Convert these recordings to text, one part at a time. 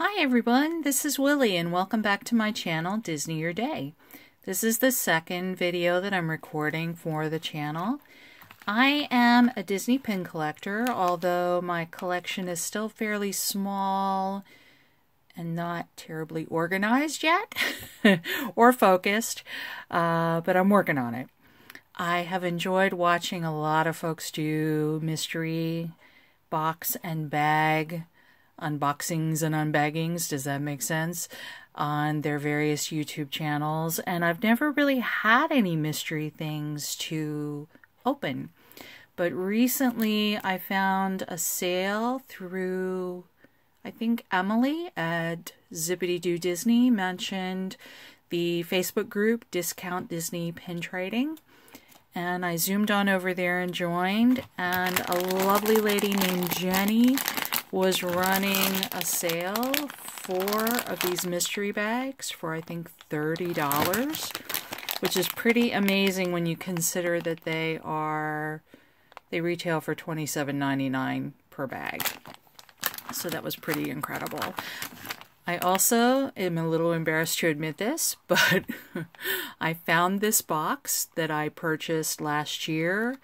Hi everyone, this is Willie and welcome back to my channel, Disney Your Day. This is the second video that I'm recording for the channel. I am a Disney pin collector, although my collection is still fairly small and not terribly organized yet or focused, but I'm working on it. I have enjoyed watching a lot of folks do mystery box and bag unboxings and unbaggings, does that make sense, on their various YouTube channels, and I've never really had any mystery things to open. But recently I found a sale through, I think Emily at Zippity Doo Disney mentioned the Facebook group Discount Disney Pin Trading, and I zoomed on over there and joined, and a lovely lady named Jenny was running a sale for of these mystery bags for I think $30, which is pretty amazing when you consider that they retail for $27.99 per bag. So that was pretty incredible. I also am a little embarrassed to admit this, but I found this box that I purchased last year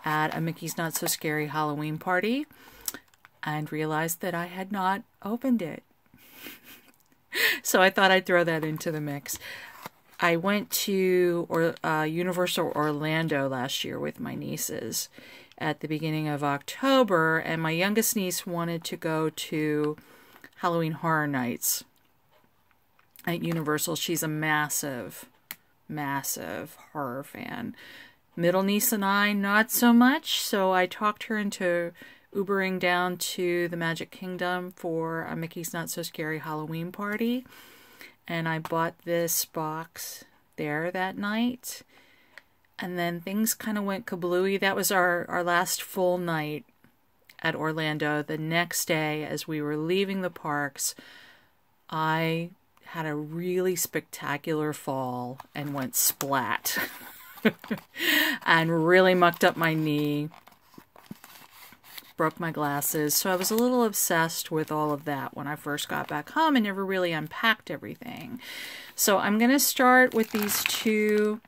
at a Mickey's Not So Scary Halloween party, and realized that I had not opened it. So I thought I'd throw that into the mix. I went to Universal Orlando last year with my nieces at the beginning of October, and my youngest niece wanted to go to Halloween Horror Nights at Universal. She's a massive, massive horror fan. Middle niece and I, not so much, so I talked her into Ubering down to the Magic Kingdom for a Mickey's Not So Scary Halloween party, and I bought this box there that night, and then things kind of went kablooey. That was our last full night at Orlando. The next day, as we were leaving the parks, I had a really spectacular fall and went splat and really mucked up my knee. Broke my glasses, so I was a little obsessed with all of that when I first got back home and never really unpacked everything. So I'm going to start with these two.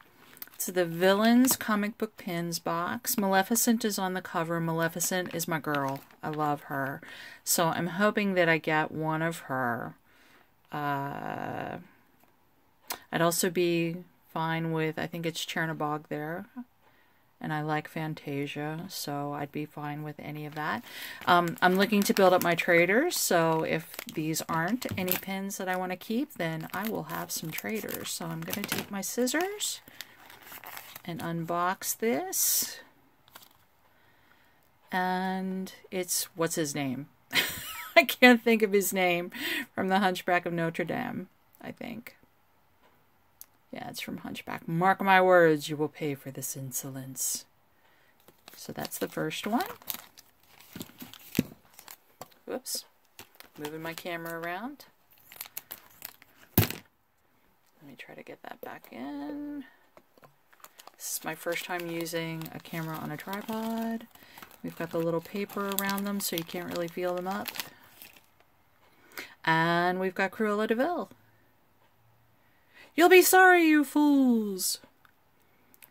It's the Villains comic book pins box. Maleficent is on the cover. Maleficent is my girl. I love her. So I'm hoping that I get one of her. I'd also be fine with, I think it's Chernabog there. And I like Fantasia, so I'd be fine with any of that. I'm looking to build up my traders, so if these aren't any pins that I want to keep, then I will have some traders. So I'm going to take my scissors and unbox this. And it's, what's his name? I can't think of his name, from the Hunchback of Notre Dame, I think. Yeah, it's from Hunchback. Mark my words, you will pay for this insolence. So that's the first one. Whoops. Moving my camera around. Let me try to get that back in. This is my first time using a camera on a tripod. We've got the little paper around them so you can't really feel them up. And we've got Cruella de Vil. You'll be sorry, you fools!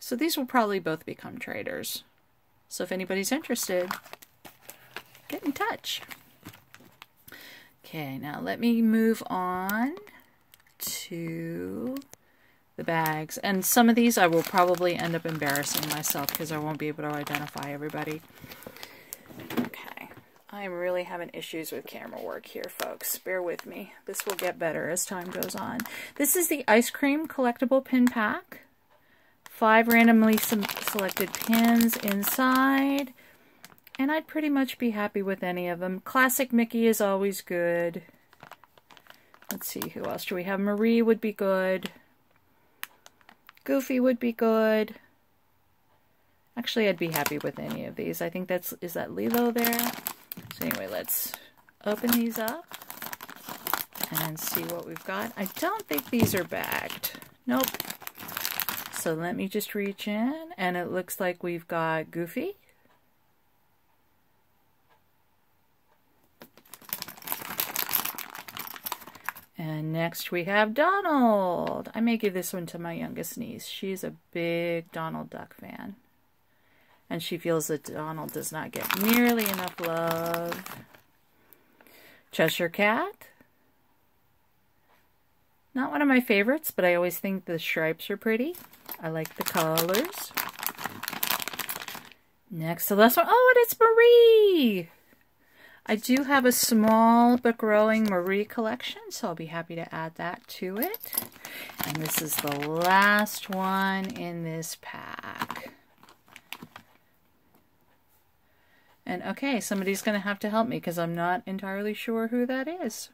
So these will probably both become traders. So if anybody's interested, get in touch. Okay, now let me move on to the bags. And some of these I will probably end up embarrassing myself because I won't be able to identify everybody. Okay, I am really having issues with camera work here, folks. Bear with me. This will get better as time goes on. This is the Ice Cream Collectible Pin Pack. 5 randomly selected pins inside. And I'd pretty much be happy with any of them. Classic Mickey is always good. Let's see, who else do we have? Marie would be good. Goofy would be good. Actually, I'd be happy with any of these. I think that's, is that Lilo there? So anyway, let's open these up and see what we've got. I don't think these are bagged. Nope. So let me just reach in, and it looks like we've got Goofy. And next we have Donald. I may give this one to my youngest niece. She's a big Donald Duck fan. And she feels that Donald does not get nearly enough love. Cheshire Cat. Not one of my favorites, but I always think the stripes are pretty. I like the colors. Next, the last one. Oh, and it's Marie! I do have a small but growing Marie collection, so I'll be happy to add that to it. And this is the last one in this pack. And okay, somebody's going to have to help me because I'm not entirely sure who that is.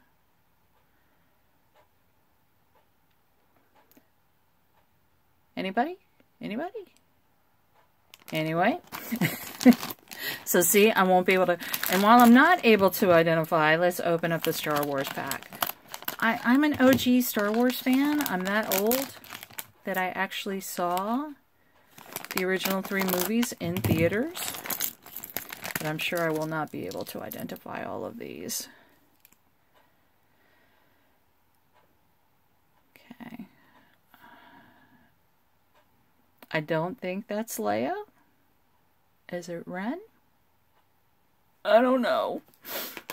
Anybody? Anybody? Anyway. So see, I won't be able to... And while I'm not able to identify, let's open up the Star Wars pack. I'm an OG Star Wars fan. I'm that old that I actually saw the original 3 movies in theaters. But I'm sure I will not be able to identify all of these. Okay. I don't think that's Leia. Is it Ren? I don't know.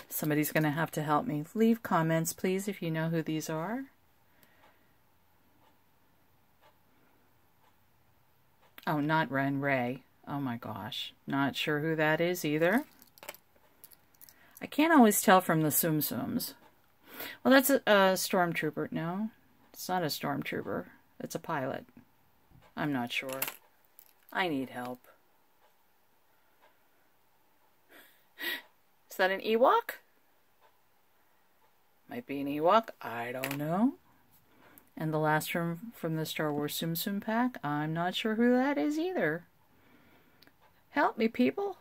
Somebody's going to have to help me. Leave comments, please, if you know who these are. Oh, not Ren, Rey. Oh my gosh. Not sure who that is either. I can't always tell from the Tsum Tsums. Well, that's a stormtrooper. No, it's not a stormtrooper. It's a pilot. I'm not sure. I need help. Is that an Ewok? Might be an Ewok. I don't know. And the last one from the Star Wars Tsum Tsum pack, I'm not sure who that is either. Help me, people.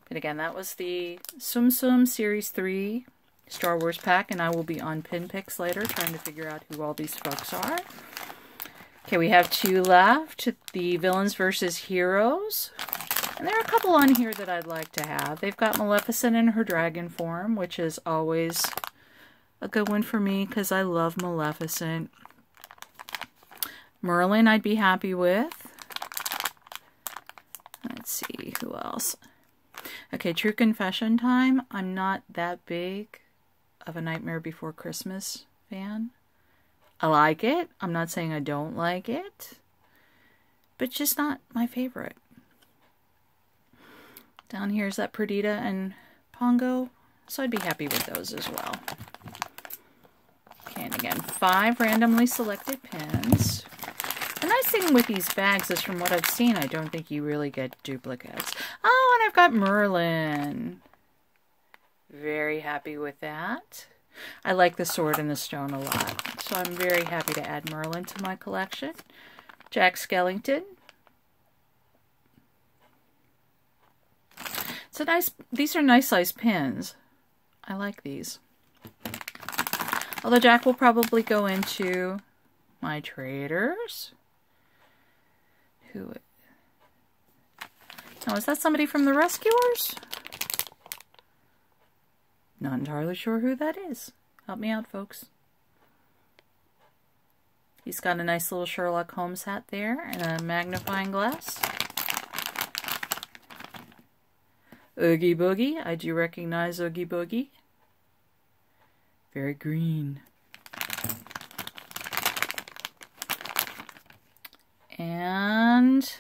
But again, that was the Tsum Tsum Series 3 Star Wars pack, and I will be on pin picks later trying to figure out who all these folks are. Okay, we have 2 left. The Villains versus Heroes. And there are a couple on here that I'd like to have. They've got Maleficent in her dragon form, which is always a good one for me because I love Maleficent. Merlin I'd be happy with. Let's see, who else? Okay, True Confession time. I'm not that big of a Nightmare Before Christmas fan. I like it. I'm not saying I don't like it. But just not my favorite. Down here is that Perdita and Pongo. So I'd be happy with those as well. Okay, and again, 5 randomly selected pins. The nice thing with these bags is from what I've seen, I don't think you really get duplicates. Oh, and I've got Merlin. Very happy with that. I like the Sword and the Stone a lot. So I'm very happy to add Merlin to my collection. Jack Skellington. So nice. These are nice size pins. I like these. Although Jack will probably go into my traders. Who? Oh, is that somebody from the Rescuers? Not entirely sure who that is. Help me out, folks. He's got a nice little Sherlock Holmes hat there and a magnifying glass. Oogie Boogie. I do recognize Oogie Boogie. Very green. And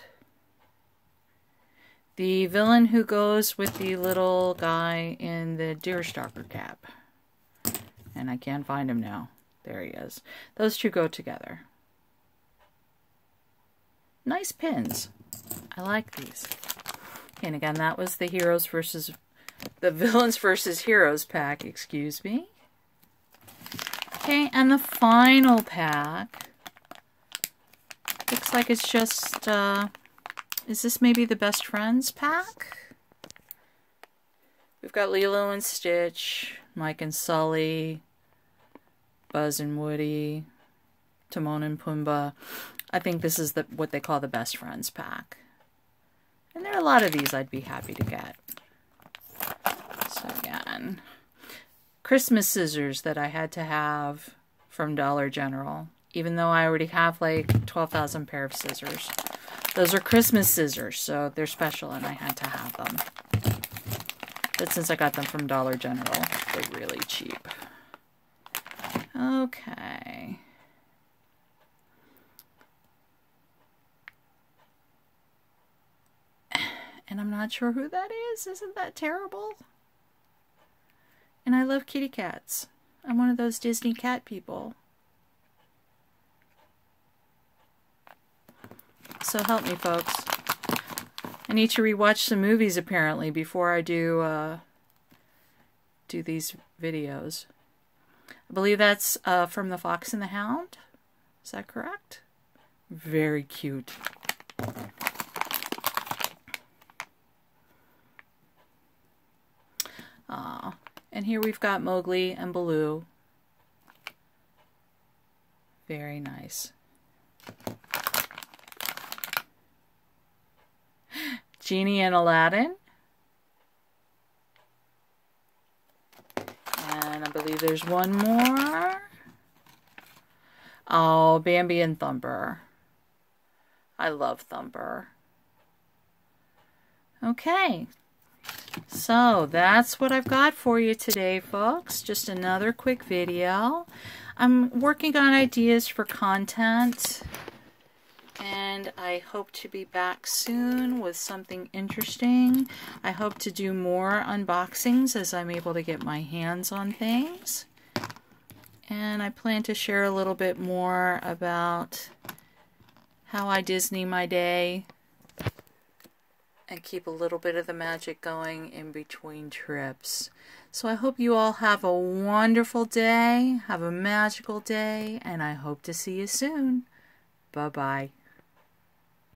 the villain who goes with the little guy in the deerstalker cap. And I can't find him now. There he is. Those two go together. Nice pins. I like these. And again, that was the Villains versus Heroes pack, excuse me. Okay, and the final pack. Looks like it's just, is this maybe the Best Friends pack? We've got Lilo and Stitch, Mike and Sully, Buzz and Woody, Timon and Pumbaa. I think this is what they call the Best Friends pack. And there are a lot of these I'd be happy to get. So again, Christmas scissors that I had to have from Dollar General, even though I already have like 12,000 pair of scissors. Those are Christmas scissors, so they're special and I had to have them. But since I got them from Dollar General, they're really cheap. Okay. And I'm not sure who that is. Isn't that terrible? And I love kitty cats. I'm one of those Disney cat people. So help me, folks. I need to rewatch some movies apparently before I do these videos. I believe that's from The Fox and the Hound. Is that correct? Very cute. And here we've got Mowgli and Baloo. Very nice. Genie and Aladdin. And I believe there's one more. Oh, Bambi and Thumper. I love Thumper. Okay. So that's what I've got for you today, folks. Just another quick video. I'm working on ideas for content, and I hope to be back soon with something interesting. I hope to do more unboxings as I'm able to get my hands on things. And I plan to share a little bit more about how I Disney my day and keep a little bit of the magic going in between trips. So I hope you all have a wonderful day, have a magical day, and I hope to see you soon. Bye-bye.